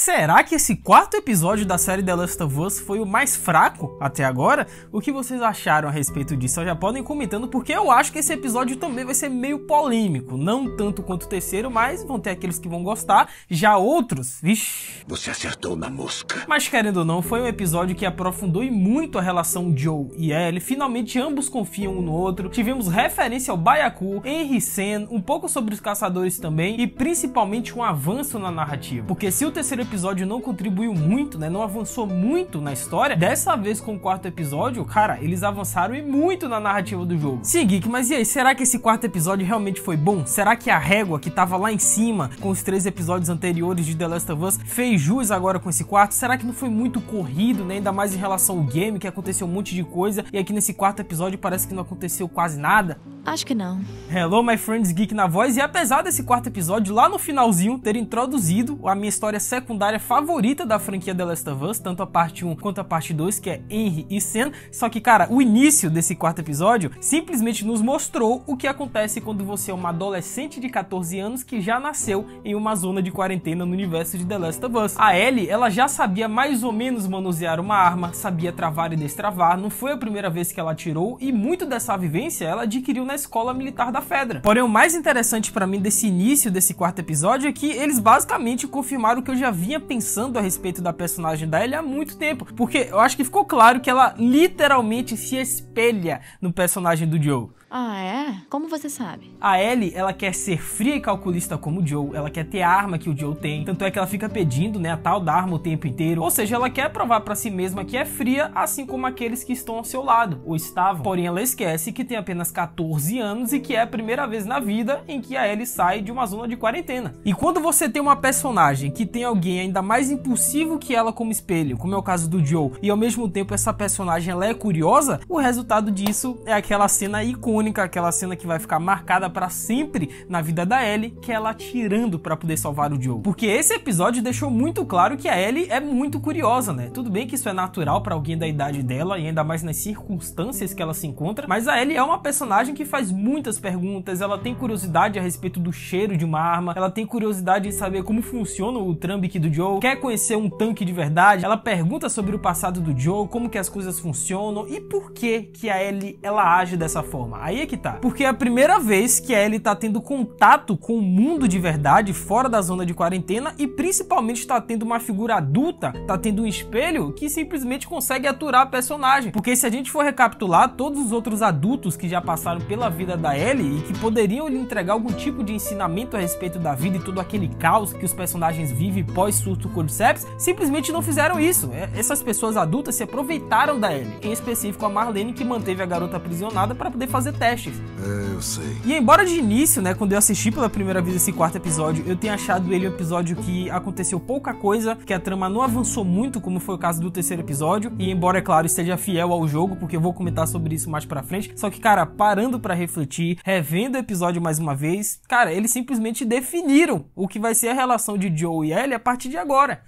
Será que esse quarto episódio da série The Last of Us foi o mais fraco até agora? O que vocês acharam a respeito disso? Já podem ir comentando, porque eu acho que esse episódio também vai ser meio polêmico. Não tanto quanto o terceiro, mas vão ter aqueles que vão gostar. Já outros, vixi... Você acertou na mosca. Mas querendo ou não, foi um episódio que aprofundou muito a relação Joe e Ellie. Finalmente ambos confiam um no outro. Tivemos referência ao Byaku, Henry e Sen, um pouco sobre os caçadores também, e principalmente um avanço na narrativa. Porque se o terceiro episódio não contribuiu muito, né, não avançou muito na história, dessa vez com o quarto episódio, cara, eles avançaram e muito na narrativa do jogo. Sim, Geek, mas e aí, será que esse quarto episódio realmente foi bom? Será que a régua que tava lá em cima com os 3 episódios anteriores de The Last of Us fez jus agora com esse quarto? Será que não foi muito corrido, né, ainda mais em relação ao game, que aconteceu um monte de coisa, e aqui nesse quarto episódio parece que não aconteceu quase nada? Acho que não. Hello, my friends, Geek na voz. E apesar desse quarto episódio, lá no finalzinho, ter introduzido a minha história secundária favorita da franquia The Last of Us, tanto a parte 1 quanto a parte 2, que é Henry e Sen, só que, cara, o início desse quarto episódio simplesmente nos mostrou o que acontece quando você é uma adolescente de 14 anos que já nasceu em uma zona de quarentena no universo de The Last of Us. A Ellie, ela já sabia mais ou menos manusear uma arma, sabia travar e destravar, não foi a primeira vez que ela atirou, e muito dessa vivência ela adquiriu na escola militar da Fedra. Porém, o mais interessante pra mim desse início desse quarto episódio é que eles basicamente confirmaram o que eu já vinha pensando a respeito da personagem da Ellie há muito tempo, porque eu acho que ficou claro que ela literalmente se espelha no personagem do Joe. Ah, é? Como você sabe? A Ellie, ela quer ser fria e calculista como o Joe, ela quer ter a arma que o Joe tem, tanto é que ela fica pedindo, né, a tal da arma o tempo inteiro, ou seja, ela quer provar pra si mesma que é fria, assim como aqueles que estão ao seu lado, ou estavam. Porém, ela esquece que tem apenas 14 anos e que é a primeira vez na vida em que a Ellie sai de uma zona de quarentena. E quando você tem uma personagem que tem alguém ainda mais impulsivo que ela como espelho, como é o caso do Joe, e ao mesmo tempo essa personagem ela é curiosa, o resultado disso é aquela cena icônica, aquela cena que vai ficar marcada pra sempre na vida da Ellie, que é ela atirando pra poder salvar o Joe. Porque esse episódio deixou muito claro que a Ellie é muito curiosa, né? Tudo bem que isso é natural pra alguém da idade dela, e ainda mais nas circunstâncias que ela se encontra, mas a Ellie é uma personagem que faz muitas perguntas, ela tem curiosidade a respeito do cheiro de uma arma, ela tem curiosidade em saber como funciona o trambique do Joe, quer conhecer um tanque de verdade, ela pergunta sobre o passado do Joe, como que as coisas funcionam e por que a Ellie, ela age dessa forma. Aí é que tá. Porque é a primeira vez que a Ellie tá tendo contato com o mundo de verdade, fora da zona de quarentena, e principalmente tá tendo uma figura adulta, tá tendo um espelho que simplesmente consegue aturar a personagem. Porque se a gente for recapitular, todos os outros adultos que já passaram pela vida da Ellie e que poderiam lhe entregar algum tipo de ensinamento a respeito da vida e todo aquele caos que os personagens vivem pós-surto Cordyceps, simplesmente não fizeram isso. Essas pessoas adultas se aproveitaram da Ellie, em específico a Marlene, que manteve a garota aprisionada para poder fazer testes. É, eu sei. E embora de início, né, quando eu assisti pela primeira vez esse quarto episódio, eu tenha achado ele um episódio que aconteceu pouca coisa, que a trama não avançou muito, como foi o caso do terceiro episódio, e embora, é claro, esteja fiel ao jogo, porque eu vou comentar sobre isso mais pra frente, só que, cara, parando pra refletir, revendo o episódio mais uma vez, cara, eles simplesmente definiram o que vai ser a relação de Joe e Ellie a partir de agora.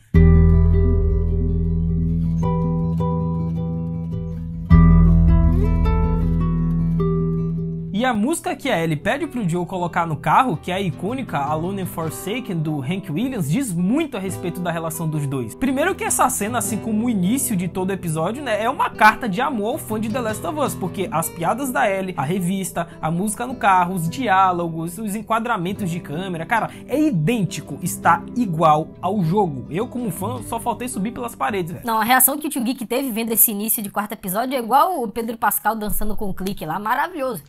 E a música que a Ellie pede pro Joe colocar no carro, que é a icônica Alone and Forsaken do Hank Williams, diz muito a respeito da relação dos dois. Primeiro que essa cena, assim como o início de todo o episódio, né, é uma carta de amor ao fã de The Last of Us, porque as piadas da Ellie, a revista, a música no carro, os diálogos, os enquadramentos de câmera, cara, é idêntico, está igual ao jogo. Eu, como fã, só faltei subir pelas paredes, velho. Não, a reação que o Tio Geek teve vendo esse início de quarto episódio é igual o Pedro Pascal dançando com o clique lá, maravilhoso.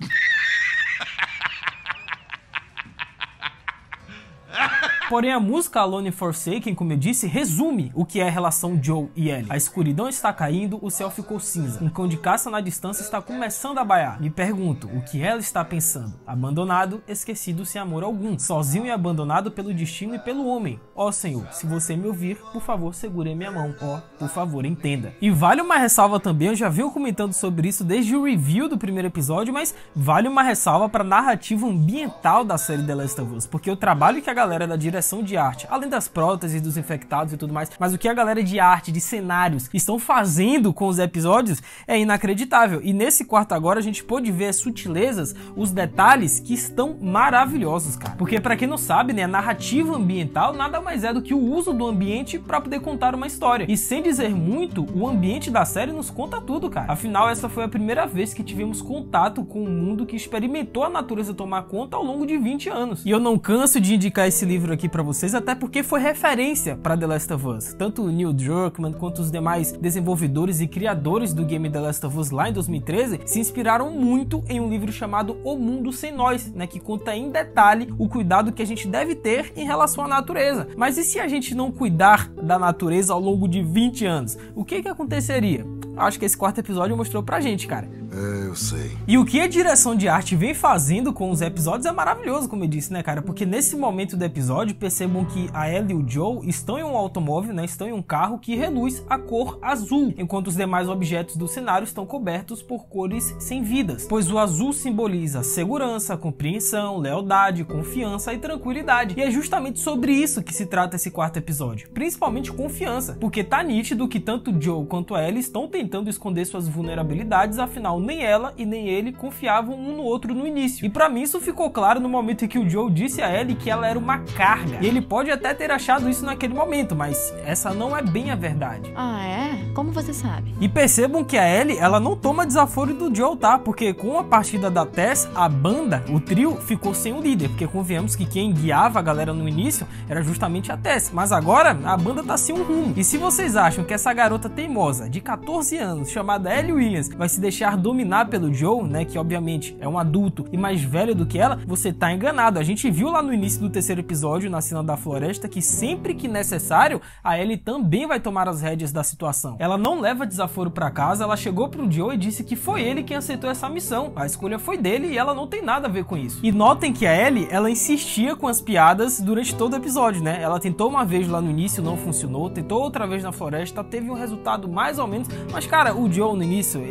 Porém, a música Alone and Forsaken, como eu disse, resume o que é a relação Joe e Ellie. A escuridão está caindo, o céu ficou cinza. Um cão de caça na distância está começando a baiar. Me pergunto, o que ela está pensando? Abandonado, esquecido sem amor algum. Sozinho e abandonado pelo destino e pelo homem. Ó Senhor, se você me ouvir, por favor, segure minha mão. Ó, por favor, entenda. E vale uma ressalva também, eu já venho comentando sobre isso desde o review do primeiro episódio, mas vale uma ressalva para a narrativa ambiental da série The Last of Us. Porque o trabalho que a galera da direção direção de arte, além das próteses, dos infectados e tudo mais, mas o que a galera de arte, de cenários, estão fazendo com os episódios é inacreditável. E nesse quarto agora a gente pôde ver as sutilezas, os detalhes que estão maravilhosos, cara. Porque pra quem não sabe, né, a narrativa ambiental nada mais é do que o uso do ambiente pra poder contar uma história. E sem dizer muito, o ambiente da série nos conta tudo, cara. Afinal, essa foi a primeira vez que tivemos contato com um mundo que experimentou a natureza tomar conta ao longo de 20 anos. E eu não canso de indicar esse livro aqui pra vocês, até porque foi referência pra The Last of Us. Tanto o Neil Druckmann quanto os demais desenvolvedores e criadores do game The Last of Us lá em 2013 se inspiraram muito em um livro chamado O Mundo Sem Nós, né, que conta em detalhe o cuidado que a gente deve ter em relação à natureza. Mas e se a gente não cuidar da natureza ao longo de 20 anos? O que aconteceria? Acho que esse quarto episódio mostrou pra gente, cara. Eu sei. E o que a direção de arte vem fazendo com os episódios é maravilhoso, como eu disse, né, cara? Porque nesse momento do episódio, percebam que a Ellie e o Joel estão em um automóvel, né? Estão em um carro que reluz a cor azul, enquanto os demais objetos do cenário estão cobertos por cores sem vidas. Pois o azul simboliza segurança, compreensão, lealdade, confiança e tranquilidade. E é justamente sobre isso que se trata esse quarto episódio. Principalmente confiança. Porque tá nítido que tanto o Joel quanto a Ellie estão tentando esconder suas vulnerabilidades, afinal nem ela e nem ele confiavam um no outro no início. E pra mim isso ficou claro no momento em que o Joel disse a Ellie que ela era uma carga. E ele pode até ter achado isso naquele momento, mas essa não é bem a verdade. Ah, é? Como você sabe? E percebam que a Ellie, ela não toma desaforo do Joel, tá? Porque com a partida da Tess, a banda, o trio, ficou sem o líder. Porque convenhamos que quem guiava a galera no início era justamente a Tess. Mas agora, a banda tá sem um rumo. E se vocês acham que essa garota teimosa, de 14 anos, chamada Ellie Williams, vai se deixar dominar pelo Joel, né, que obviamente é um adulto e mais velho do que ela, você tá enganado. A gente viu lá no início do terceiro episódio, na cena da floresta, que sempre que necessário, a Ellie também vai tomar as rédeas da situação. Ela não leva desaforo pra casa, ela chegou pro Joel e disse que foi ele quem aceitou essa missão. A escolha foi dele e ela não tem nada a ver com isso. E notem que a Ellie, ela insistia com as piadas durante todo o episódio, né? Ela tentou uma vez lá no início, não funcionou, tentou outra vez na floresta, teve um resultado mais ou menos, mas cara, o Joel no início,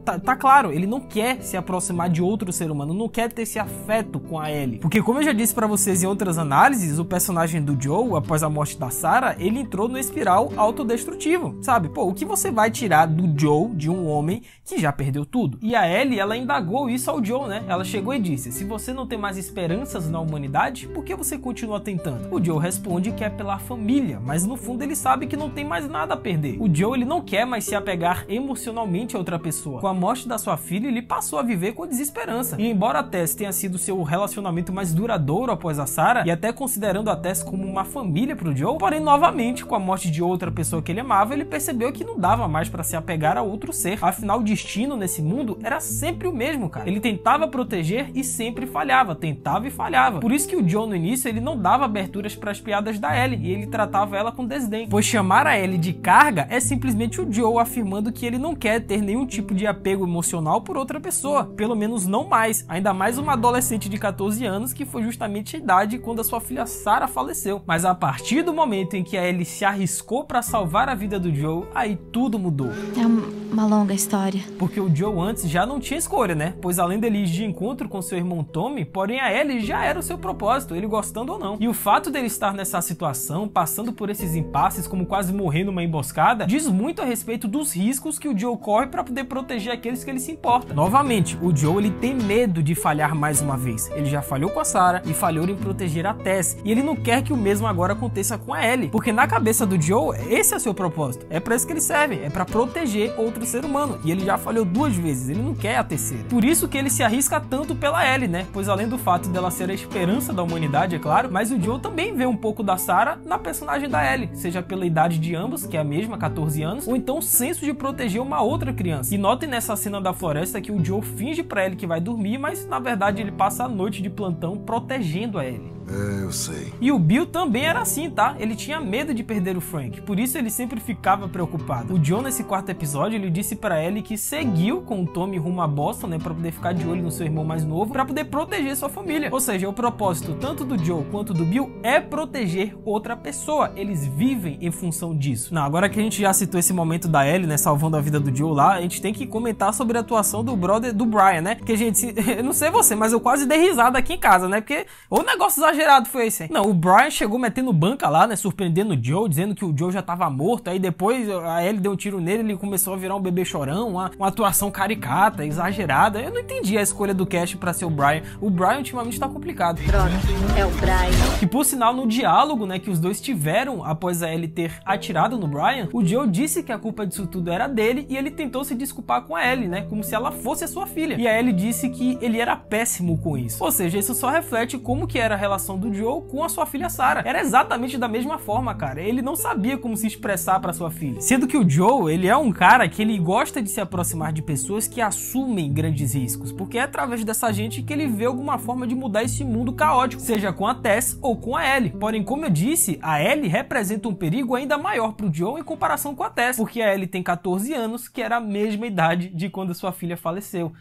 tá claro, ele não quer se aproximar de outro ser humano, não quer ter esse afeto com a Ellie. Porque como eu já disse pra vocês em outras análises, o personagem do Joel, após a morte da Sarah, ele entrou no espiral autodestrutivo, sabe? Pô, o que você vai tirar do Joel, de um homem que já perdeu tudo? E a Ellie, ela indagou isso ao Joel, né? Ela chegou e disse, se você não tem mais esperanças na humanidade, por que você continua tentando? O Joel responde que é pela família, mas no fundo ele sabe que não tem mais nada a perder. O Joel, ele não quer mais se apegar emocionalmente a outra pessoa. Com a morte da sua filha, ele passou a viver com desesperança. E embora a Tess tenha sido seu relacionamento mais duradouro após a Sarah, e até considerando a Tess como uma família pro Joel, porém, novamente, com a morte de outra pessoa que ele amava, ele percebeu que não dava mais pra se apegar a outro ser. Afinal, o destino nesse mundo era sempre o mesmo, cara. Ele tentava proteger e sempre falhava, tentava e falhava. Por isso que o Joel, no início, ele não dava aberturas para as piadas da Ellie, e ele tratava ela com desdém. Pois chamar a Ellie de carga é simplesmente o Joel afirmando que ele não quer ter nenhum tipo de apego emocional por outra pessoa, pelo menos não mais, ainda mais uma adolescente de 14 anos, que foi justamente a idade quando a sua filha Sarah faleceu. Mas a partir do momento em que a Ellie se arriscou para salvar a vida do Joel, aí tudo mudou. É uma longa história. Porque o Joel antes já não tinha escolha, né? Pois além dele ir de encontro com seu irmão Tommy, porém a Ellie já era o seu propósito, ele gostando ou não. E o fato dele estar nessa situação, passando por esses impasses, como quase morrer numa emboscada, diz muito a respeito dos riscos que o Joel corre para poder proteger aqueles que ele se importa. Novamente, o Joel, ele tem medo de falhar mais uma vez. Ele já falhou com a Sarah e falhou em proteger a Tess. E ele não quer que o mesmo agora aconteça com a Ellie. Porque na cabeça do Joel, esse é o seu propósito. É para isso que ele serve. É para proteger outro ser humano. E ele já falhou 2 vezes. Ele não quer a terceira. Por isso que ele se arrisca tanto pela Ellie, né? Pois além do fato dela ser a esperança da humanidade, é claro, mas o Joel também vê um pouco da Sarah na personagem da Ellie. Seja pela idade de ambos, que é a mesma, 14 anos, ou então o senso de proteger uma outra criança. E notem nessa cena da floresta que o Joel finge pra Ellie que vai dormir, mas na verdade ele passa a noite de plantão protegendo a Ellie. Eu sei. E o Bill também era assim, tá? Ele tinha medo de perder o Frank, por isso ele sempre ficava preocupado. O John, nesse quarto episódio, ele disse pra Ellie que seguiu com o Tommy rumo a Boston, né, pra poder ficar de olho no seu irmão mais novo, pra poder proteger sua família. Ou seja, o propósito tanto do Joe quanto do Bill é proteger outra pessoa. Eles vivem em função disso. Não, agora que a gente já citou esse momento da Ellie, né, salvando a vida do Joe lá, a gente tem que comentar sobre a atuação do brother do Brian, né? Porque, gente, eu não sei você, mas eu quase dei risada aqui em casa, né? Porque o negócio exagerado exagerado foi esse, hein? Não, o Brian chegou metendo banca lá, né, surpreendendo o Joe, dizendo que o Joe já tava morto, aí depois a Ellie deu um tiro nele, ele começou a virar um bebê chorão, uma atuação caricata, exagerada. Eu não entendi a escolha do cast pra ser o Brian. O Brian ultimamente tá complicado. Droga, é o Brian. Que por sinal, no diálogo, né, que os dois tiveram após a Ellie ter atirado no Brian, o Joe disse que a culpa disso tudo era dele e ele tentou se desculpar com a Ellie, né, como se ela fosse a sua filha. E a Ellie disse que ele era péssimo com isso. Ou seja, isso só reflete como que era a relação do Joe com a sua filha Sarah. Era exatamente da mesma forma, cara. Ele não sabia como se expressar pra sua filha. Sendo que o Joe, ele é um cara que ele gosta de se aproximar de pessoas que assumem grandes riscos, porque é através dessa gente que ele vê alguma forma de mudar esse mundo caótico, seja com a Tess ou com a Ellie. Porém, como eu disse, a Ellie representa um perigo ainda maior pro Joe em comparação com a Tess, porque a Ellie tem 14 anos, que era a mesma idade de quando sua filha faleceu.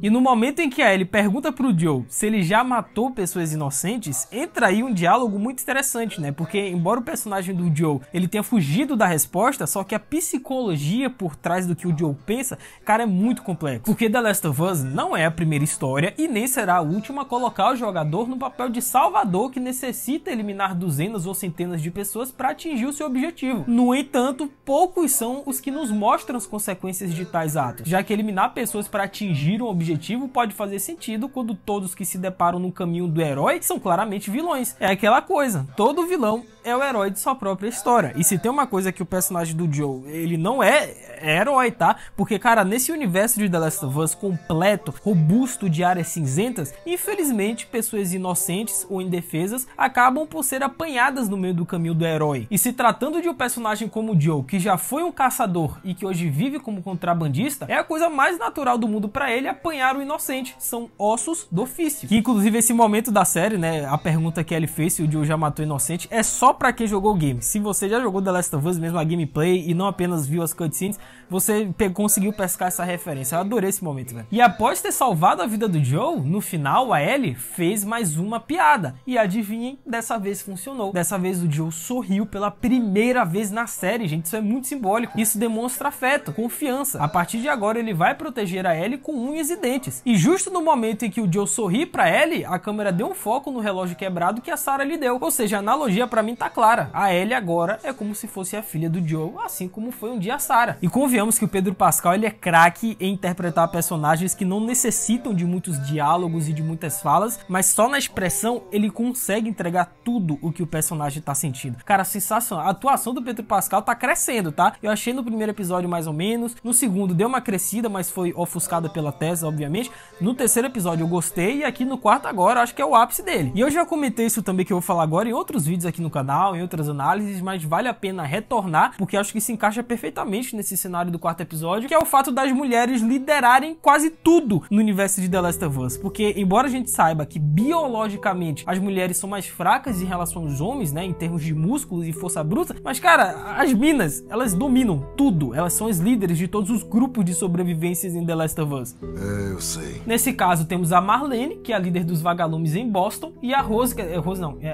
E no momento em que a Ellie pergunta pro Joe se ele já matou pessoas inocentes, entra aí um diálogo muito interessante, né? Porque embora o personagem do Joe ele tenha fugido da resposta, só que a psicologia por trás do que o Joe pensa, cara, é muito complexo. Porque The Last of Us não é a primeira história e nem será a última a colocar o jogador no papel de salvador que necessita eliminar dezenas ou centenas de pessoas para atingir o seu objetivo. No entanto, poucos são os que nos mostram as consequências de tais atos, já que eliminar pessoas para atingir um objetivo pode fazer sentido quando todos que se deparam no caminho do herói são claramente vilões. É aquela coisa, todo vilão é o herói de sua própria história. E se tem uma coisa que o personagem do Joe, ele não é herói, tá? Porque, cara, nesse universo de The Last of Us completo, robusto de áreas cinzentas, infelizmente, pessoas inocentes ou indefesas acabam por ser apanhadas no meio do caminho do herói. E se tratando de um personagem como o Joe, que já foi um caçador e que hoje vive como contrabandista, é a coisa mais natural do mundo pra ele apanhar o inocente. São ossos do ofício. Que, inclusive, esse momento da série, né, a pergunta que ele fez se o Joe já matou o inocente, é só pra quem jogou o game. Se você já jogou The Last of Us, mesmo a gameplay, e não apenas viu as cutscenes, você conseguiu pescar essa referência. Eu adorei esse momento, velho. E após ter salvado a vida do Joe, no final a Ellie fez mais uma piada. E adivinhem, dessa vez funcionou. Dessa vez o Joe sorriu pela primeira vez na série, gente. Isso é muito simbólico. Isso demonstra afeto, confiança. A partir de agora ele vai proteger a Ellie com unhas e dentes. E justo no momento em que o Joe sorri pra Ellie, a câmera deu um foco no relógio quebrado que a Sarah lhe deu. Ou seja, a analogia pra mim tá clara. A Ellie agora é como se fosse a filha do Joe, assim como foi um dia a Sarah. E convenhamos que o Pedro Pascal, ele é craque em interpretar personagens que não necessitam de muitos diálogos e de muitas falas, mas só na expressão ele consegue entregar tudo o que o personagem tá sentindo. Cara, sensacional. A atuação do Pedro Pascal tá crescendo, tá? Eu achei no primeiro episódio mais ou menos, no segundo deu uma crescida, mas foi ofuscada pela Tessa, obviamente. No terceiro episódio eu gostei e aqui no quarto agora acho que é o ápice dele. E eu já comentei isso também que eu vou falar agora em outros vídeos aqui no canal, em outras análises, mas vale a pena retornar, porque acho que se encaixa perfeitamente nesse cenário do quarto episódio, que é o fato das mulheres liderarem quase tudo no universo de The Last of Us. Porque, embora a gente saiba que biologicamente as mulheres são mais fracas em relação aos homens, né, em termos de músculos e força bruta, mas, cara, as minas, elas dominam tudo. Elas são as líderes de todos os grupos de sobrevivências em The Last of Us. Eu sei. Nesse caso, temos a Marlene, que é a líder dos vagalumes em Boston, e a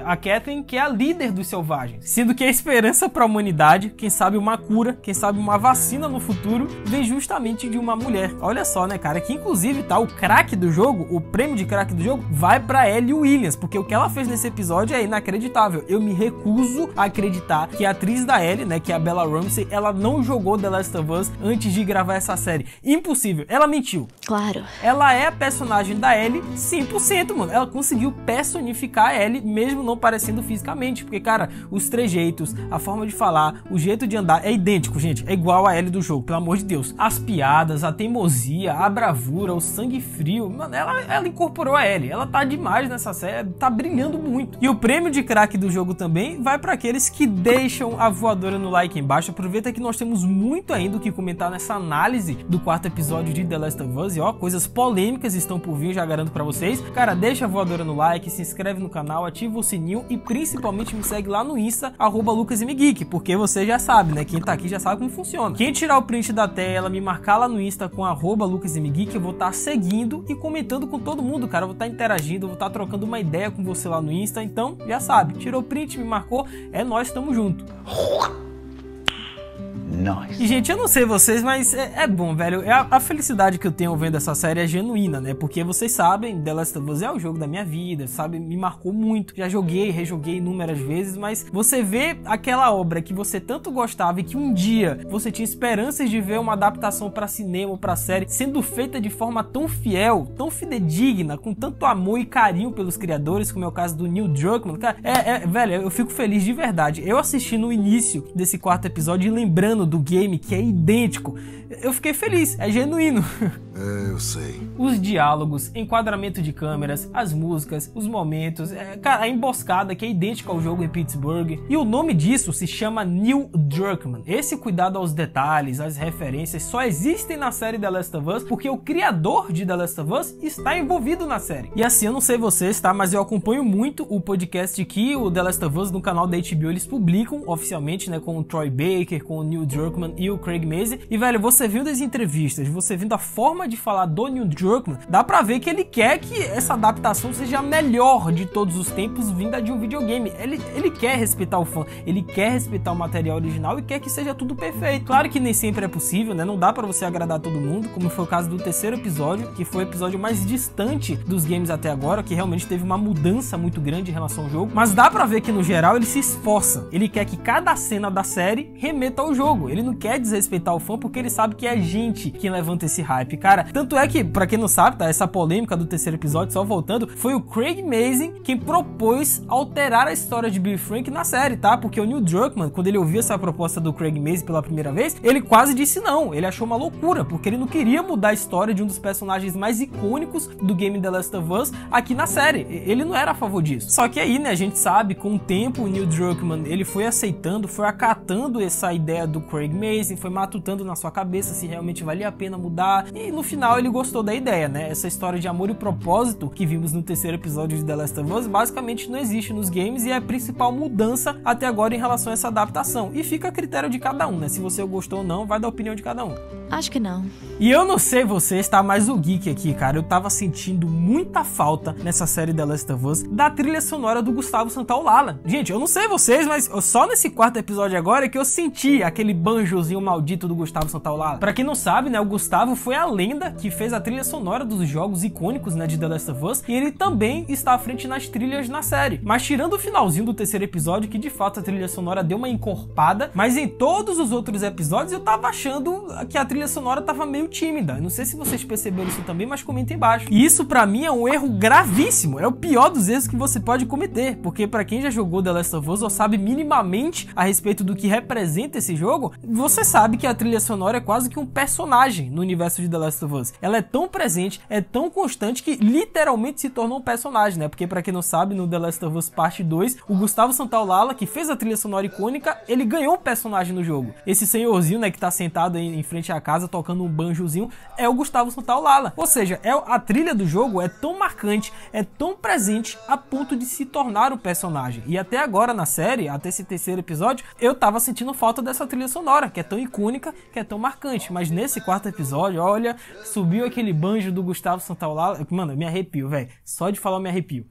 a Kathleen, que é a líder dos selvagens. Sendo que a esperança para a humanidade, quem sabe uma cura, quem sabe uma vacina no futuro, vem justamente de uma mulher. Olha só, né, cara, que inclusive, tá, o craque do jogo, o prêmio de craque do jogo, vai pra Ellie Williams, porque o que ela fez nesse episódio é inacreditável. Eu me recuso a acreditar que a atriz da Ellie, né, que é a Bella Ramsey, ela não jogou The Last of Us antes de gravar essa série. Impossível. Ela mentiu. Claro. Ela é a personagem da Ellie 100%, mano. Ela conseguiu personificar a Ellie, mesmo não parecendo fisicamente, porque, cara, os trejeitos, a forma de falar, o jeito de andar é idêntico, gente. É igual a Ellie do jogo, pelo amor de Deus. As piadas, a teimosia, a bravura, o sangue frio, mano, ela incorporou a Ellie. Ela tá demais nessa série, tá brilhando muito. E o prêmio de craque do jogo também vai para aqueles que deixam a voadora no like embaixo. Aproveita que nós temos muito ainda o que comentar nessa análise do quarto episódio de The Last of Us. E ó, coisas polêmicas estão por vir, já garanto pra vocês. Cara, deixa a voadora no like, se inscreve no canal, ativa o sininho e principalmente me segue lá no Insta, @LucasMGeek, porque você já sabe, né? Quem tá aqui já sabe como funciona. Quem tirar o print da tela, me marcar lá no Insta com @LucasMGeek, eu vou estar seguindo e comentando com todo mundo, cara. Eu vou estar interagindo, eu vou estar trocando uma ideia com você lá no Insta. Então, já sabe, tirou o print, me marcou, é nóis, tamo junto. Nice. E, gente, eu não sei vocês, mas é bom, velho. A felicidade que eu tenho vendo essa série é genuína, né? Porque vocês sabem, The Last of Us é o jogo da minha vida, sabe? Me marcou muito. Já joguei, rejoguei inúmeras vezes, mas você vê aquela obra que você tanto gostava e que um dia você tinha esperanças de ver uma adaptação pra cinema ou pra série sendo feita de forma tão fiel, tão fidedigna, com tanto amor e carinho pelos criadores, como é o caso do Neil Druckmann. Cara, velho, eu fico feliz de verdade. Eu assisti no início desse 4º episódio e lembrando do game que é idêntico, eu fiquei feliz, é genuíno. Eu sei. Os diálogos, enquadramento de câmeras, as músicas, os momentos, cara, a emboscada que é idêntica ao jogo em Pittsburgh. E o nome disso se chama Neil Druckmann. Esse cuidado aos detalhes, às referências, só existem na série The Last of Us porque o criador de The Last of Us está envolvido na série. E assim, eu não sei vocês, tá? Mas eu acompanho muito o podcast que o The Last of Us no canal da HBO eles publicam oficialmente, né? Com o Troy Baker, com o Neil Druckmann e o Craig Mazin. E, velho, você viu das entrevistas, você viu da forma de falar do Neil Druckmann, dá pra ver que ele quer que essa adaptação seja a melhor de todos os tempos vinda de um videogame. Ele quer respeitar o fã, ele quer respeitar o material original e quer que seja tudo perfeito. Claro que nem sempre é possível, né? Não dá pra você agradar todo mundo, como foi o caso do 3º episódio, que foi o episódio mais distante dos games até agora, que realmente teve uma mudança muito grande em relação ao jogo. Mas dá pra ver que no geral ele se esforça. Ele quer que cada cena da série remeta ao jogo. Ele não quer desrespeitar o fã porque ele sabe que é a gente quem levanta esse hype, cara. Tanto é que, pra quem não sabe, tá, essa polêmica do 3º episódio, só voltando, foi o Craig Mazin quem propôs alterar a história de Bill Frank na série, tá? Porque o Neil Druckmann, quando ele ouviu essa proposta do Craig Mazin pela primeira vez, ele quase disse não. Ele achou uma loucura, porque ele não queria mudar a história de um dos personagens mais icônicos do game The Last of Us aqui na série. Ele não era a favor disso. Só que aí, né, a gente sabe, com o tempo, o Neil Druckmann, ele foi aceitando, foi acatando essa ideia do Craig Mazin, foi matutando na sua cabeça se realmente valia a pena mudar, e no final ele gostou da ideia, né? Essa história de amor e propósito que vimos no 3º episódio de The Last of Us basicamente não existe nos games e é a principal mudança até agora em relação a essa adaptação. E fica a critério de cada um, né? Se você gostou ou não, vai da opinião de cada um. Acho que não. E eu não sei vocês, tá? Mas o Geek aqui, cara, eu tava sentindo muita falta nessa série The Last of Us da trilha sonora do Gustavo Santaolalla. Gente, eu não sei vocês, mas só nesse 4º episódio agora é que eu senti aquele banjozinho maldito do Gustavo Santaolalla. Pra quem não sabe, né, o Gustavo foi a lenda que fez a trilha sonora dos jogos icônicos, né, de The Last of Us, e ele também está à frente nas trilhas na série. Mas tirando o finalzinho do 3º episódio, que de fato a trilha sonora deu uma encorpada, mas em todos os outros episódios eu tava achando que a trilha sonora tava meio tímida. Eu não sei se vocês perceberam isso também, mas comentem embaixo. E isso pra mim é um erro gravíssimo, é o pior dos erros que você pode cometer, porque pra quem já jogou The Last of Us ou sabe minimamente a respeito do que representa esse jogo, você sabe que a trilha sonora é quase que um personagem no universo de The Last of Us. Ela é tão presente, é tão constante que literalmente se tornou um personagem, né? Porque pra quem não sabe, no The Last of Us Parte 2, o Gustavo Santaolalla, que fez a trilha sonora icônica, ele ganhou um personagem no jogo. Esse senhorzinho, né, que tá sentado aí em frente à casa tocando um banjozinho, é o Gustavo Santaolalla. Ou seja, a trilha do jogo é tão marcante, é tão presente a ponto de se tornar um personagem. E até agora na série, até esse 3º episódio, eu tava sentindo falta dessa trilha sonora, que é tão icônica, que é tão marcante. Mas nesse 4º episódio, olha, subiu aquele banjo do Gustavo Santaolalla. Mano, eu me arrepio, velho. Só de falar eu me arrepio.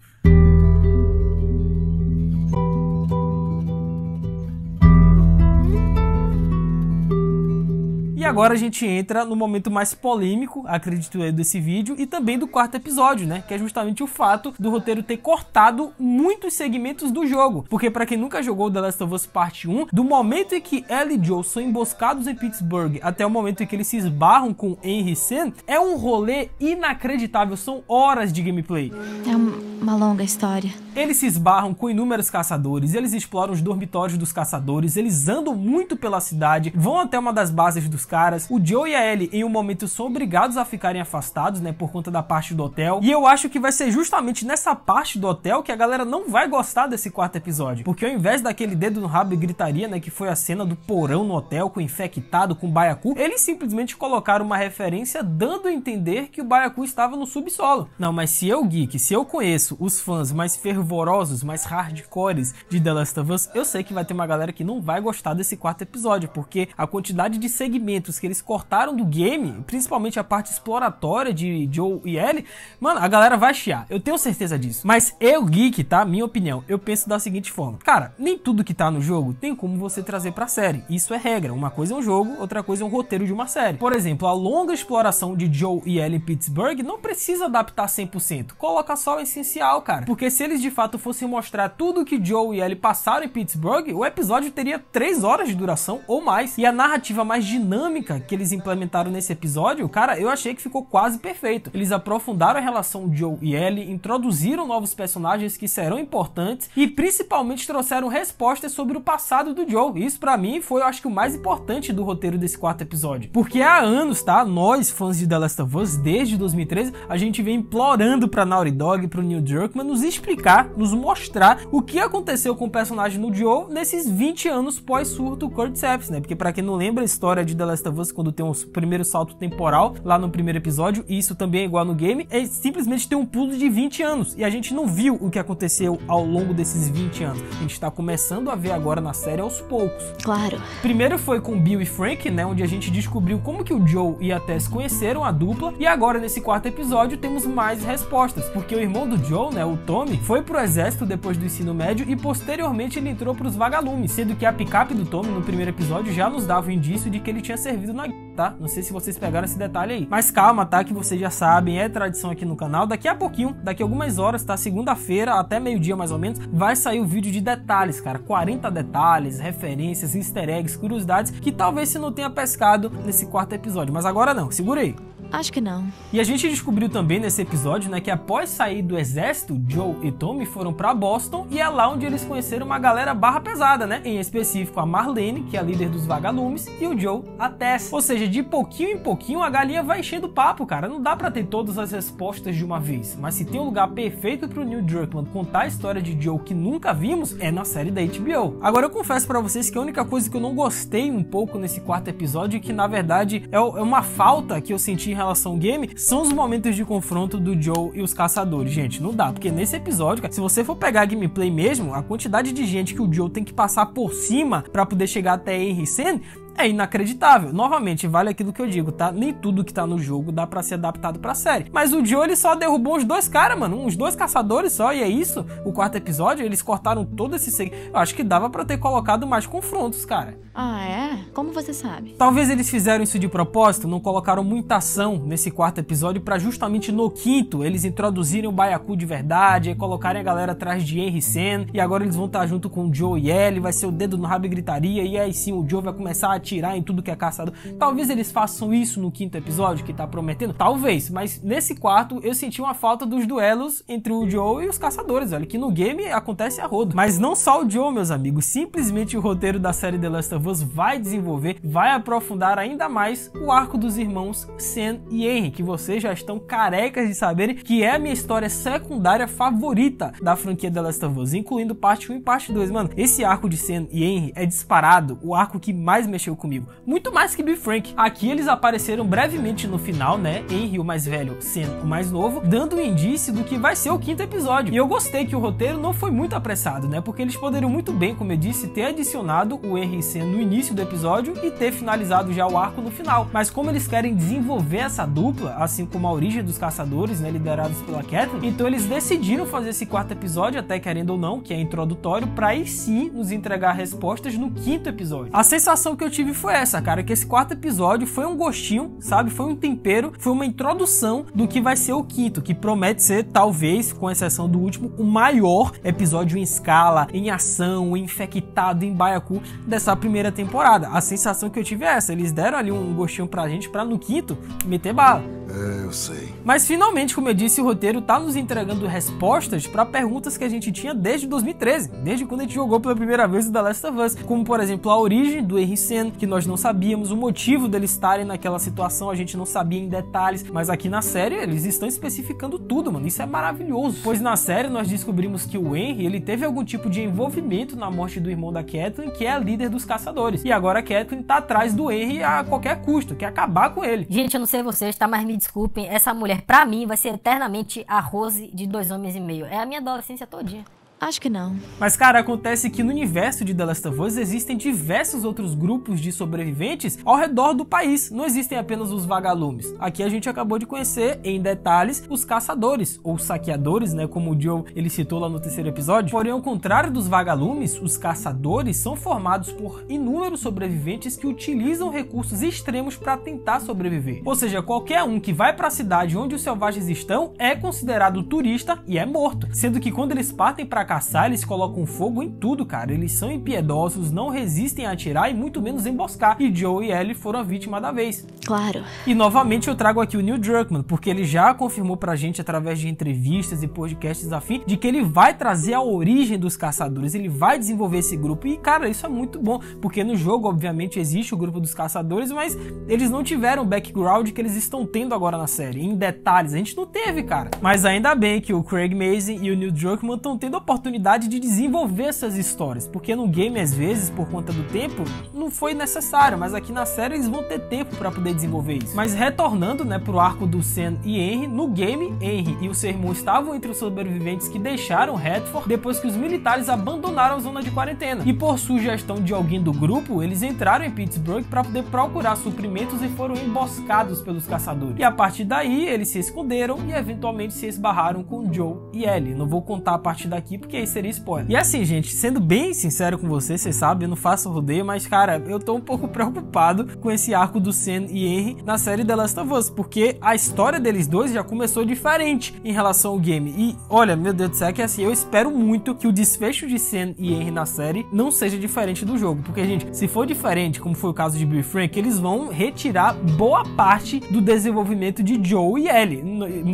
E agora a gente entra no momento mais polêmico, acredito eu, desse vídeo e também do 4º episódio, né? Que é justamente o fato do roteiro ter cortado muitos segmentos do jogo. Porque pra quem nunca jogou The Last of Us Parte 1, do momento em que Ellie e Joel são emboscados em Pittsburgh até o momento em que eles se esbarram com Henry Sen, é um rolê inacreditável, são horas de gameplay. É uma longa história. Eles se esbarram com inúmeros caçadores, eles exploram os dormitórios dos caçadores, eles andam muito pela cidade, vão até uma das bases dos caras. O Joe e a Ellie em um momento são obrigados a ficarem afastados, né, por conta da parte do hotel. E eu acho que vai ser justamente nessa parte do hotel que a galera não vai gostar desse 4º episódio, porque ao invés daquele dedo no rabo e gritaria, né, que foi a cena do porão no hotel com o infectado, com o baiacu, eles simplesmente colocaram uma referência dando a entender que o baiacu estava no subsolo. Não, mas se eu, Geek, se eu conheço os fãs mais fervorosos, mais hardcores de The Last of Us, eu sei que vai ter uma galera que não vai gostar desse quarto episódio, porque a quantidade de segmentos que eles cortaram do game, principalmente a parte exploratória de Joel e Ellie, mano, a galera vai chiar, eu tenho certeza disso. Mas eu, geek, tá? Minha opinião, eu penso da seguinte forma: cara, nem tudo que tá no jogo tem como você trazer pra série, isso é regra. Uma coisa é um jogo, outra coisa é um roteiro de uma série. Por exemplo, a longa exploração de Joel e Ellie em Pittsburgh não precisa adaptar 100%, coloca só o essencial, cara, porque se eles de fato fossem mostrar tudo que Joel e Ellie passaram em Pittsburgh, o episódio teria 3 horas de duração ou mais. E a narrativa mais dinâmica que eles implementaram nesse episódio, cara, eu achei que ficou quase perfeito. Eles aprofundaram a relação de Joel e Ellie, introduziram novos personagens que serão importantes e principalmente trouxeram respostas sobre o passado do Joel. Isso pra mim foi, eu acho que o mais importante do roteiro desse quarto episódio, porque há anos, tá, nós fãs de The Last of Us, desde 2013, a gente vem implorando pra Naughty Dog, pro Neil Druckmann nos explicar, nos mostrar o que aconteceu com o personagem do Joel nesses 20 anos pós-surto Cordyceps, né? Porque pra quem não lembra a história de The Last of Us, quando tem um primeiro salto temporal lá no primeiro episódio, e isso também é igual no game, é simplesmente ter um pulo de 20 anos, e a gente não viu o que aconteceu ao longo desses 20 anos. A gente tá começando a ver agora na série aos poucos. Claro. Primeiro foi com Bill e Frank, né, onde a gente descobriu como que o Joel e a Tess conheceram a dupla, e agora nesse quarto episódio temos mais respostas, porque o irmão do Joel, né, o Tommy, foi pro exército depois do ensino médio e posteriormente ele entrou pros vagalumes, sendo que a picape do Tommy no primeiro episódio já nos dava o indício de que ele tinha servido na guerra, tá? Não sei se vocês pegaram esse detalhe aí, mas calma, tá, que vocês já sabem, é tradição aqui no canal, daqui a pouquinho, daqui a algumas horas, tá, segunda-feira, até meio-dia mais ou menos, vai sair o vídeo de detalhes, cara, 40 detalhes, referências, easter eggs, curiosidades, que talvez você não tenha pescado nesse quarto episódio, mas agora não, segura aí. Acho que não. E a gente descobriu também nesse episódio, né, que após sair do exército, Joel e Tommy foram pra Boston e é lá onde eles conheceram uma galera barra pesada, né? Em específico a Marlene, que é a líder dos vagalumes, e o Joel, a Tess. Ou seja, de pouquinho em pouquinho a galinha vai enchendo o papo, cara. Não dá pra ter todas as respostas de uma vez, mas se tem um lugar perfeito pro Neil Druckmann contar a história de Joel que nunca vimos, é na série da HBO. Agora eu confesso pra vocês que a única coisa que eu não gostei um pouco nesse quarto episódio, e que na verdade é uma falta que eu senti em relação ao game, são os momentos de confronto do Joel e os caçadores. Gente, não dá, porque nesse episódio, cara, se você for pegar a gameplay mesmo, a quantidade de gente que o Joel tem que passar por cima pra poder chegar até Henry Sen é inacreditável. Novamente, vale aquilo que eu digo, tá? Nem tudo que tá no jogo dá pra ser adaptado pra série. Mas o Joel, ele só derrubou uns 2 caras, mano. Uns 2 caçadores só, e é isso. O quarto episódio, eles cortaram todo esse segmento. Eu acho que dava pra ter colocado mais confrontos, cara. Ah, é? Como você sabe? Talvez eles fizeram isso de propósito, não colocaram muita ação nesse quarto episódio pra justamente no quinto eles introduzirem o Byaku de verdade, e colocarem a galera atrás de Henry Sen, e agora eles vão estar junto com o Joel e Ellie, vai ser o dedo no rabo e gritaria, e aí sim o Joel vai começar a atirar em tudo que é caçador. Talvez eles façam isso no quinto episódio que tá prometendo, talvez, mas nesse quarto eu senti uma falta dos duelos entre o Joel e os caçadores, olha, que no game acontece a rodo. Mas não só o Joel, meus amigos, simplesmente o roteiro da série The Last of Us vai desenvolver, vai aprofundar ainda mais o arco dos irmãos Sen e Henry, que vocês já estão carecas de saberem que é a minha história secundária favorita da franquia The Last of Us, incluindo parte 1 e parte 2, mano. Esse arco de Sen e Henry é disparado o arco que mais mexeu comigo, muito mais que Bill e Frank. Aqui eles apareceram brevemente no final, né, Henry o mais velho, Sen o mais novo, dando um indício do que vai ser o quinto episódio. E eu gostei que o roteiro não foi muito apressado, né, porque eles poderiam muito bem, como eu disse, ter adicionado o Henry e Sen no início do episódio e ter finalizado já o arco no final. Mas como eles querem desenvolver essa dupla, assim como a origem dos caçadores, né, liderados pela Catelyn, então eles decidiram fazer esse quarto episódio, até querendo ou não, que é introdutório, pra aí sim nos entregar respostas no quinto episódio. A sensação que eu tive foi essa, cara, que esse quarto episódio foi um gostinho, sabe, foi um tempero, foi uma introdução do que vai ser o quinto, que promete ser, talvez, com exceção do último, o maior episódio em escala, em ação, infectado, em Byaku dessa primeira temporada. A sensação que eu tive é essa, eles deram ali um gostinho pra gente pra no quinto meter bala. É, eu sei. Mas finalmente, como eu disse, o roteiro tá nos entregando respostas pra perguntas que a gente tinha desde 2013, desde quando a gente jogou pela primeira vez o The Last of Us, como por exemplo a origem do Henry Sen, Sam, que nós não sabíamos, o motivo deles estarem naquela situação a gente não sabia em detalhes, mas aqui na série eles estão especificando tudo, mano, isso é maravilhoso, pois na série nós descobrimos que o Henry, ele teve algum tipo de envolvimento na morte do irmão da Catelyn, que é a líder dos caçadores, e agora a Catelyn tá atrás do Henry a qualquer custo, quer acabar com ele. Gente, eu não sei vocês, tá, mas me desculpem, essa mulher pra mim vai ser eternamente a Rose de 2 Homens e Meio, é a minha adolescência todinha. Acho que não. Mas, cara, acontece que no universo de The Last of Us existem diversos outros grupos de sobreviventes ao redor do país. Não existem apenas os vagalumes. Aqui a gente acabou de conhecer em detalhes os caçadores, ou saqueadores, né, como o Joe ele citou lá no 3º episódio. Porém, ao contrário dos vagalumes, os caçadores são formados por inúmeros sobreviventes que utilizam recursos extremos para tentar sobreviver. Ou seja, qualquer um que vai para a cidade onde os selvagens estão é considerado turista e é morto. Sendo que quando eles partem para caçar, eles colocam fogo em tudo, cara. Eles são impiedosos, não resistem a atirar e muito menos emboscar. E Joe e Ellie foram a vítima da vez. Claro. E novamente eu trago aqui o Neil Druckmann, porque ele já confirmou pra gente através de entrevistas e podcasts afim de que ele vai trazer a origem dos caçadores, ele vai desenvolver esse grupo. E cara, isso é muito bom, porque no jogo obviamente existe o grupo dos caçadores, mas eles não tiveram o background que eles estão tendo agora na série, em detalhes, a gente não teve, cara. Mas ainda bem que o Craig Mazin e o Neil Druckmann estão tendo a oportunidade de desenvolver essas histórias, porque no game às vezes, por conta do tempo, não foi necessário, mas aqui na série eles vão ter tempo para poder desenvolver isso. Mas retornando, né, pro arco do Sam e Henry, no game, Henry e o seu irmão estavam entre os sobreviventes que deixaram Redford depois que os militares abandonaram a zona de quarentena. E por sugestão de alguém do grupo, eles entraram em Pittsburgh para poder procurar suprimentos e foram emboscados pelos caçadores. E a partir daí, eles se esconderam e eventualmente se esbarraram com Joe e Ellie. Não vou contar a partir daqui porque aí seria spoiler. E assim, gente, sendo bem sincero com vocês, vocês sabem, eu não faço rodeio, mas cara, eu tô um pouco preocupado com esse arco do Sam e Henry na série The Last of Us, porque a história deles dois já começou diferente em relação ao game. E olha, meu Deus do céu, é que assim, eu espero muito que o desfecho de Sam e Henry na série não seja diferente do jogo, porque gente, se for diferente, como foi o caso de Bill e Frank, eles vão retirar boa parte do desenvolvimento de Joe e Ellie.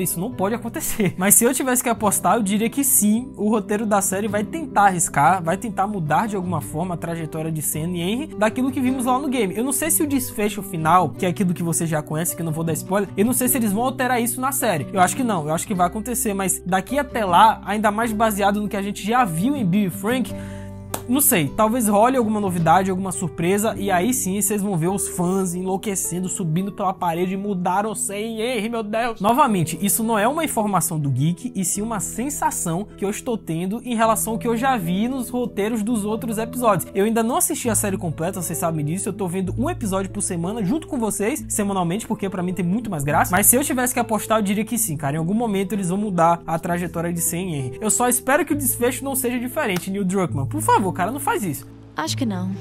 Isso não pode acontecer. Mas se eu tivesse que apostar, eu diria que sim, o roteiro da série vai tentar arriscar, vai tentar mudar de alguma forma a trajetória de Sam e Henry daquilo que vimos lá no game. Eu não sei se o desfecho final, que é aquilo que você já conhece, que eu não vou dar spoiler, eu não sei se eles vão alterar isso na série. Eu acho que não, eu acho que vai acontecer, mas daqui até lá, ainda mais baseado no que a gente já viu em Bill e Frank, não sei, talvez role alguma novidade, alguma surpresa, e aí sim vocês vão ver os fãs enlouquecendo, subindo pela parede, mudaram sem Henry, meu Deus. Novamente, isso não é uma informação do Geek, e sim uma sensação que eu estou tendo em relação ao que eu já vi nos roteiros dos outros episódios. Eu ainda não assisti a série completa, vocês sabem disso, eu tô vendo um episódio por semana, junto com vocês, semanalmente, porque pra mim tem muito mais graça, mas se eu tivesse que apostar, eu diria que sim, cara, em algum momento eles vão mudar a trajetória de Sam e Henry. Eu só espero que o desfecho não seja diferente, Neil Druckmann, por favor, cara, não faz isso. Acho que não.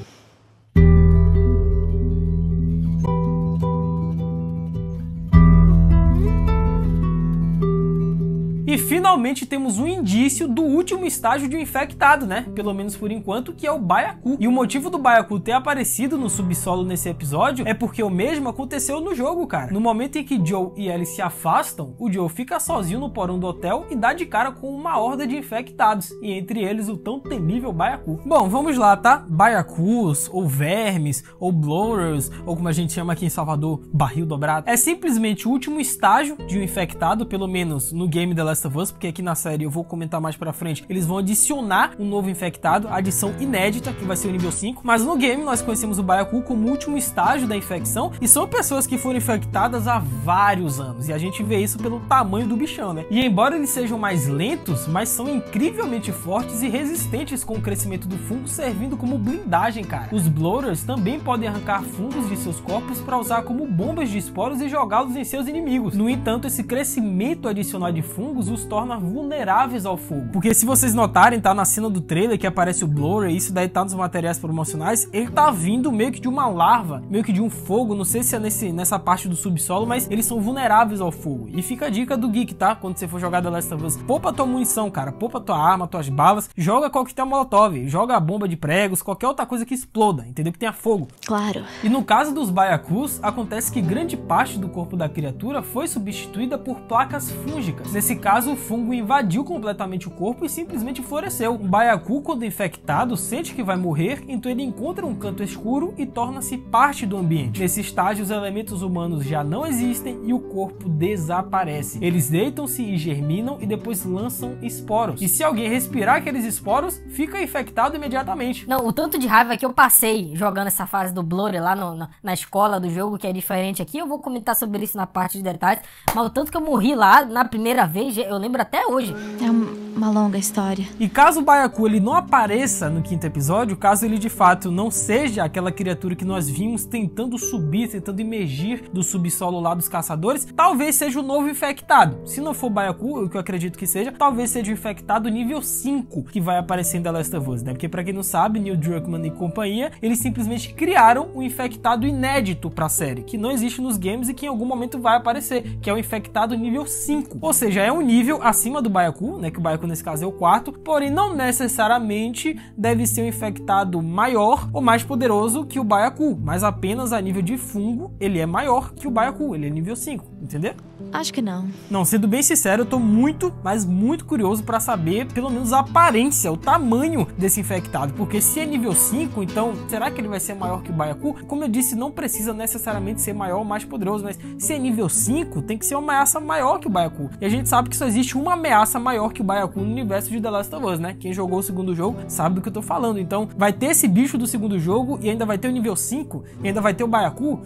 E finalmente temos um indício do último estágio de um infectado, né? Pelo menos por enquanto, que é o Baiacu. E o motivo do Baiacu ter aparecido no subsolo nesse episódio é porque o mesmo aconteceu no jogo, cara. No momento em que Joe e Ellie se afastam, o Joe fica sozinho no porão do hotel e dá de cara com uma horda de infectados, e entre eles o tão temível Baiacu. Bom, vamos lá, tá? Baiacus, ou vermes, ou blowers, ou como a gente chama aqui em Salvador, barril dobrado. É simplesmente o último estágio de um infectado, pelo menos no game The Last of Us, porque aqui na série eu vou comentar mais pra frente, eles vão adicionar um novo infectado, adição inédita, que vai ser o nível 5, mas no game nós conhecemos o Baiacu como o último estágio da infecção, e são pessoas que foram infectadas há vários anos, e a gente vê isso pelo tamanho do bichão, né? E embora eles sejam mais lentos, mas são incrivelmente fortes e resistentes com o crescimento do fungo, servindo como blindagem, cara. Os blowers também podem arrancar fungos de seus corpos para usar como bombas de esporos e jogá-los em seus inimigos. No entanto, esse crescimento adicional de fungos os torna vulneráveis ao fogo. Porque se vocês notarem, tá na cena do trailer que aparece o blower, isso daí tá nos materiais promocionais, ele tá vindo meio que de uma larva, meio que de um fogo, não sei se é nessa parte do subsolo, mas eles são vulneráveis ao fogo. E fica a dica do Geek, tá? Quando você for jogar The Last of Us, poupa tua munição, cara, poupa tua arma, tuas balas, joga coquetel molotov, joga a bomba de pregos, qualquer outra coisa que exploda, entendeu? Que tenha fogo. Claro. E no caso dos Baiacus, acontece que grande parte do corpo da criatura foi substituída por placas fúngicas. Nesse caso, caso, o fungo invadiu completamente o corpo e simplesmente floresceu. Um Byaku, quando infectado, sente que vai morrer, então ele encontra um canto escuro e torna-se parte do ambiente. Nesse estágio, os elementos humanos já não existem e o corpo desaparece. Eles deitam-se e germinam e depois lançam esporos. E se alguém respirar aqueles esporos, fica infectado imediatamente. Não, o tanto de raiva que eu passei jogando essa fase do Blood lá na escola do jogo, que é diferente aqui, eu vou comentar sobre isso na parte de detalhes, mas o tanto que eu morri lá na primeira vez, eu lembro até hoje. É uma longa história. E caso o Byaku ele não apareça no 5º episódio, caso ele de fato não seja aquela criatura que nós vimos tentando subir, tentando emergir do subsolo lá dos caçadores, talvez seja o novo infectado. Se não for o Byaku, o que eu acredito que seja, talvez seja o infectado nível 5 que vai aparecer em The Last of Us, né? Porque pra quem não sabe, Neil Druckmann e companhia, eles simplesmente criaram um infectado inédito pra série, que não existe nos games e que em algum momento vai aparecer, que é o infectado nível 5. Ou seja, é um nível acima do Byaku, né? Que o Byaku nesse caso é o 4, porém não necessariamente deve ser um infectado maior ou mais poderoso que o Byaku, mas apenas a nível de fungo ele é maior que o Byaku, ele é nível 5, entendeu? Acho que não. Não, sendo bem sincero, eu tô muito, mas muito curioso pra saber pelo menos a aparência, o tamanho desse infectado, porque se é nível 5, então será que ele vai ser maior que o Byaku? Como eu disse, não precisa necessariamente ser maior ou mais poderoso, mas se é nível 5, tem que ser uma ameaça maior que o Byaku. E a gente sabe que só existe uma ameaça maior que o Byaku no universo de The Last of Us, né? Quem jogou o 2º jogo sabe do que eu tô falando. Então, vai ter esse bicho do 2º jogo e ainda vai ter o nível 5 e ainda vai ter o Byaku.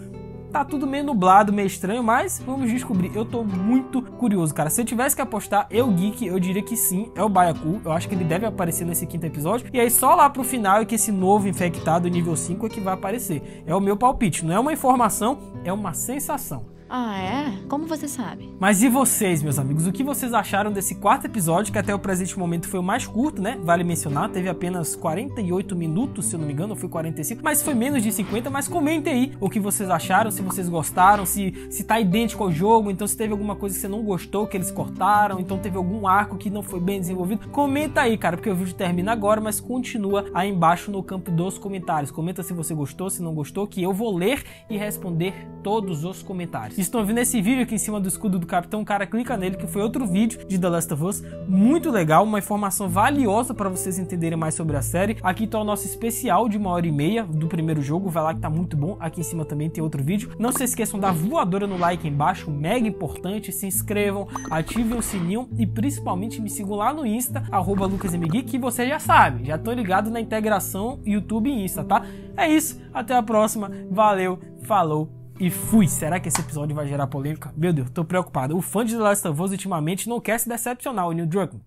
Tá tudo meio nublado, meio estranho, mas vamos descobrir. Eu tô muito curioso, cara. Se eu tivesse que apostar, eu diria que sim, é o Byaku. Eu acho que ele deve aparecer nesse 5º episódio. E aí só lá pro final é que esse novo infectado nível 5 é que vai aparecer. É o meu palpite, não é uma informação, é uma sensação. Ah, é? Como você sabe? Mas e vocês, meus amigos? O que vocês acharam desse 4º episódio, que até o presente momento foi o mais curto, né? Vale mencionar, teve apenas 48 minutos, se eu não me engano, ou foi 45, mas foi menos de 50, mas comentem aí o que vocês acharam, se vocês gostaram, se tá idêntico ao jogo, então se teve alguma coisa que você não gostou, que eles cortaram, então teve algum arco que não foi bem desenvolvido. Comenta aí, cara, porque o vídeo termina agora, mas continua aí embaixo no campo dos comentários. Comenta se você gostou, se não gostou, que eu vou ler e responder todos os comentários. Se estão vendo esse vídeo aqui em cima do escudo do capitão, cara, clica nele, que foi outro vídeo de The Last of Us, muito legal, uma informação valiosa para vocês entenderem mais sobre a série. Aqui tá o nosso especial de 1h30 do primeiro jogo, vai lá que tá muito bom. Aqui em cima também tem outro vídeo. Não se esqueçam da voadora no like embaixo, mega importante, se inscrevam, ativem o sininho e principalmente me sigam lá no Insta, @LucasMGeek, que você já sabe, já tô ligado na integração YouTube e Insta, tá? É isso, até a próxima, valeu, falou e fui. Será que esse episódio vai gerar polêmica? Meu Deus, tô preocupado. O fã de The Last of Us ultimamente não quer se decepcionar, o Neil Druckmann.